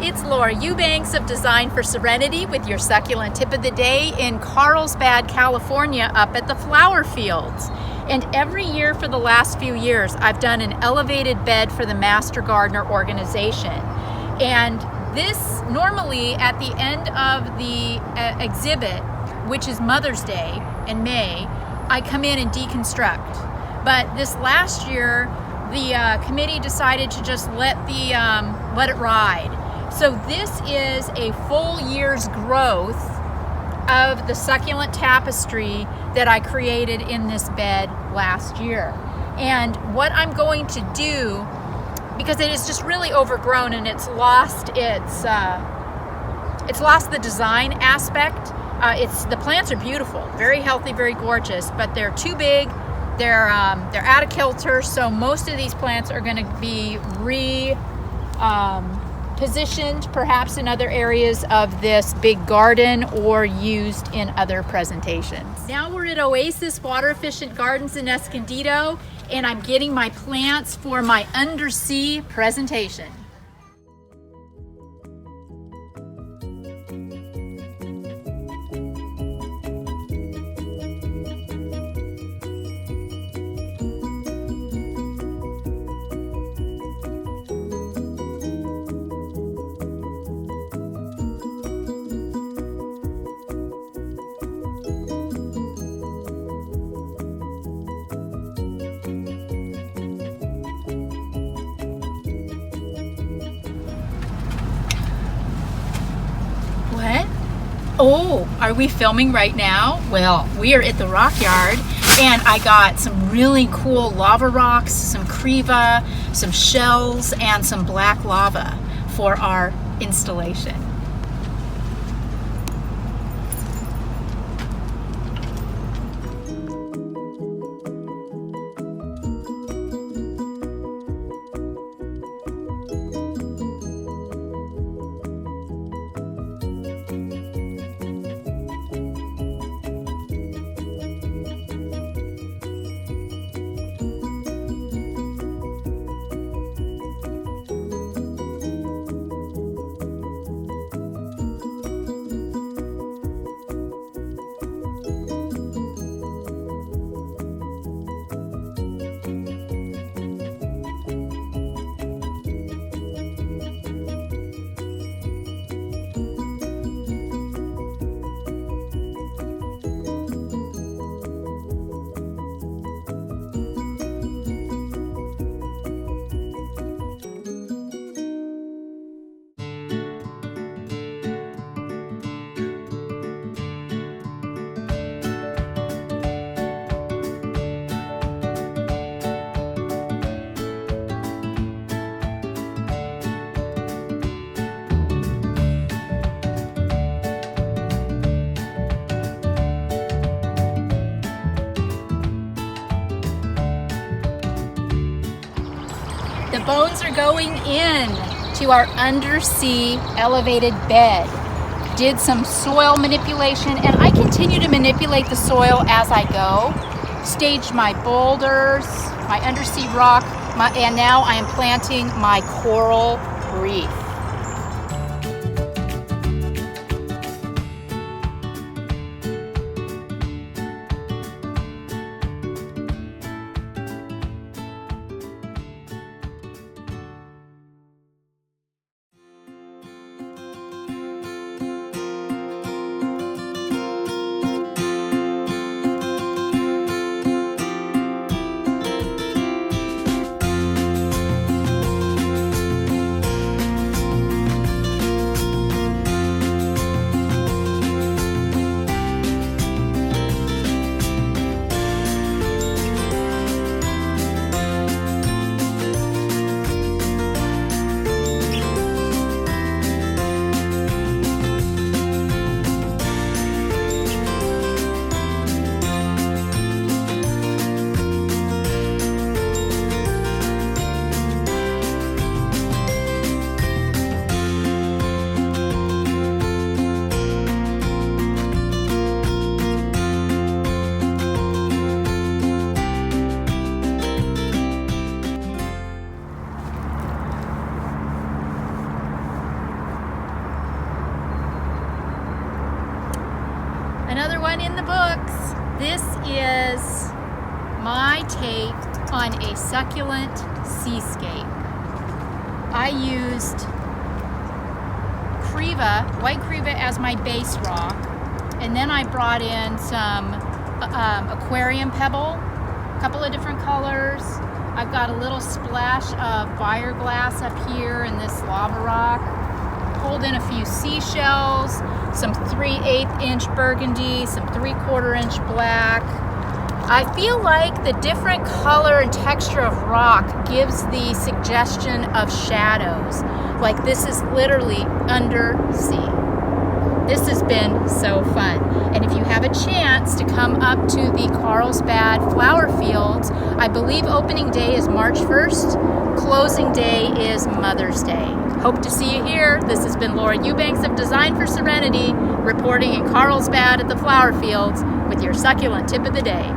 it's Laura Eubanks of Design for Serenity with your succulent tip of the day in Carlsbad, California, up at the flower fields. And every year for the last few years, I've done an elevated bed for the Master Gardener organization. And this normally at the end of the exhibit, which is Mother's Day in May, I come in and deconstruct. But this last year, the committee decided to just let it ride. So this is a full year's growth of the succulent tapestry that I created in this bed last year. And what I'm going to do, because it is just really overgrown and it's lost the design aspect. The plants are beautiful, very healthy, very gorgeous, but they're too big. They're out of kilter, so most of these plants are going to be positioned perhaps in other areas of this big garden or used in other presentations. Now we're at Oasis Water Efficient Gardens in Escondido, and I'm getting my plants for my undersea presentation. What? Oh, are we filming right now? Well, we are at the rock yard, and I got some really cool lava rocks, some creva, some shells, and some black lava for our installation. The bones are going in to our undersea elevated bed. Did some soil manipulation, and I continue to manipulate the soil as I go. Staged my boulders, my undersea rock, and now I am planting my coral reef. another one in the books. This is my take on a succulent seascape. I used white creva as my base rock, and then I brought in some aquarium pebble, a couple of different colors. I've got a little splash of fire glass up here in this lava rock. Pulled in a few seashells, some 3/8 inch burgundy, some 3/4 inch black. I feel like the different color and texture of rock gives the suggestion of shadows. Like this is literally undersea. This has been so fun. And if you have a chance to come up to the Carlsbad flower fields, I believe opening day is March 1st. Closing day is Mother's Day. Hope to see you here. This has been Laura Eubanks of Design for Serenity, reporting in Carlsbad at the flower fields with your succulent tip of the day.